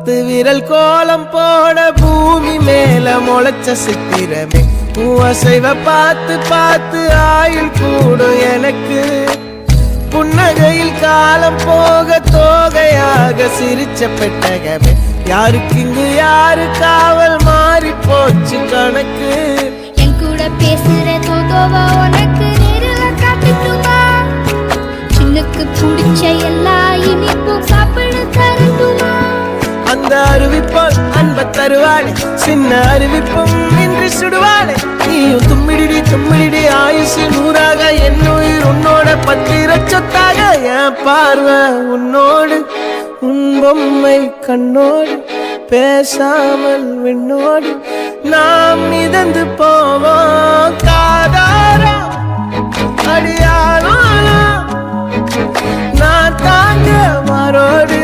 10 விரல் கோலம் போட பூமி மேல முளைச்ச சித்திரமே அசைவ பார்த்து பார்த்து ஆயுள் கூடும் எனக்கு புன்னகையில் காலம் போக தோகையாக சிரிச்ச பெட்டகமே யாருக்கு இங்கு யாரு காவல் மாறி போச்சு கணக்கு என் கூட பேசுற தோதோவா உனக்கு நேரில் காட்டுட்டுமா சின்னுக்கு பிடிச்ச எல்லா இனிப்பும் சாப்பிட தரட்டுமா அந்த அறிவிப்பால் அன்ப தருவாளே சின்ன அறிவிப்பும் இன்று சுடுவாளே நீயும் தும்மிடி தும்மிடி ஆயுசு 100ஆக என் உயிர் உன்னோட 10 சொத்தாக என் பார்வை உன்னோடு உன் பொம்மை கண்ணோடு பேசாமல் விண்ணோடு நாம் மிதந்து போவோம் காதாரா அடியாளோ நான் தாங்க மாறோடு